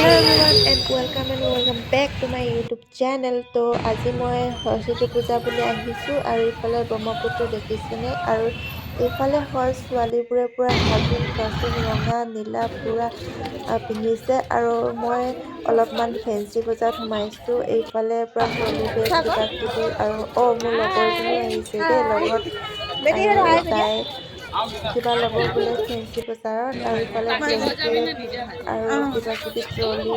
welcome back to my YouTube channel. তো আজি মই সৰস্বতী পূজা বুলি আহিছোঁ আৰু ইফালে ব্ৰহ্মপুত্ৰ দেখিছেনে আৰু এইফালে হয় ছোৱালীবোৰে পুৰা সাজোন কাচোন ৰঙা নীলা পুৰা পিন্ধিছে আৰু মই অলপমান ফেঞ্চি বজাৰত সোমাইছোঁ। এইফালে পুৰা ট্ৰলি বেগ কিবা কিবি আৰু মোৰ লগৰ এজনীও আহিছে দেই লগত আৰু তাই কিবা ল'ব বোলে ফেঞ্চি বজাৰত আৰু ইফালে ব্লেংকেট আৰু কিবা কিবি ট্ৰলি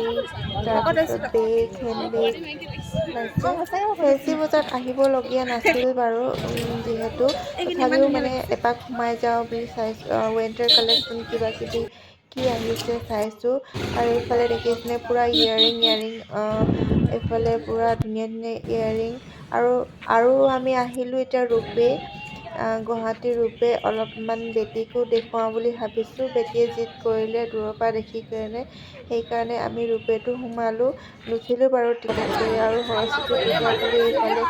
তাৰপিছত বেগ হেণ্ড বেগ ওলাইছে। ফেঞ্চি বজাৰত আহিবলগীয়া নাছিল বাৰু যিহেতু তথাপিও মানে এপাক সোমাই যাওঁ বুলি চাইছোঁ। উইণ্টাৰ কালেকশ্যন কিবা কিবি কি আহিছে চাইছোঁ আৰু এইফালে দেখিছেনে পুৰা ইয়াৰিং এইফালে পুৰা ধুনীয়া ধুনীয়া ইয়াৰিং আৰু আমি আহিলোঁ এতিয়া ৰোপৱে গুৱাহাটী ৰোপৱে অলপমান বেটীকো দেখুৱাওঁ বুলি ভাবিছোঁ। বেটীয়ে জিদ কৰিলে দূৰৰ পৰা দেখি কাৰণে সেইকাৰণে আমি ৰোপৱেটো সোমালোঁ। নুঠিলোঁ বাৰু টিকেট কৰি আৰু সৰস্বতী পূজা বুলি এইফালে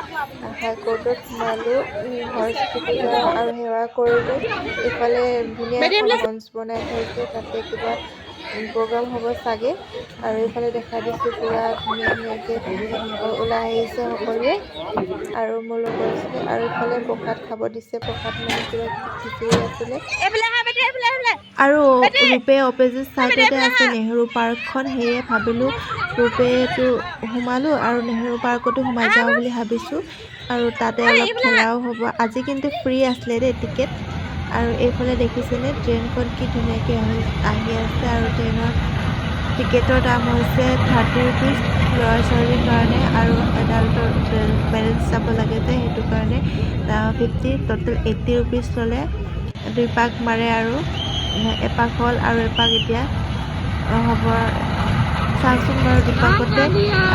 হাইকোৰ্টত সোমালোঁ। সৰস্বতী পূজা আৰু সেৱা কৰিলোঁ। এইফালে ধুনীয়া এখন মঞ্চ বনাই থৈছে, তাতে কিবা প্ৰগ্ৰাম হ'ব চাগে আৰু এইফালে দেখা দিছোঁ পুৰা ধুনীয়া ধুনীয়াকৈ ওলাই আহিছে সকলোৱে আৰু মোৰ লগৰ আছিলে আৰু ইফালে প্ৰসাদ খাব দিছে। প্ৰসাদ মানে কিবা কিবি খিচিৰি আছিলে আৰু ৰোপৱে অপজিট চাইডতে আছে নেহেৰু পাৰ্কখন। সেয়ে ভাবিলোঁ ৰোপৱেটো সোমালোঁ আৰু নেহেৰু পাৰ্কতো সোমাই যাওঁ বুলি ভাবিছোঁ আৰু তাতে অলপ খেলাও হ'ব। আজি কিন্তু ফ্ৰী আছিলে দেই টিকেট। আৰু এইফালে দেখিছেনে ট্ৰেইনখন কি ধুনীয়াকৈ আহি আছে আৰু ট্ৰেইনৰ টিকেটৰ দাম হৈছে 30 ৰুপিজ ল'ৰা ছোৱালীৰ কাৰণে আৰু এডাল্টৰ পেৰেণ্টছ যাব লাগে যে সেইটো কাৰণে 50 টোটেল 80 ৰুপিজ ল'লে। 2 পাক মাৰে আৰু এপাক হ'ল আৰু এপাক এতিয়া হ'ব। চাওকচোন বাৰু 2 পাকতে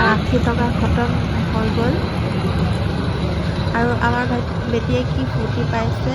80 টকা খতম হৈ গ'ল আৰু আমাৰ বেটীয়ে কি ফূৰ্তি পাইছে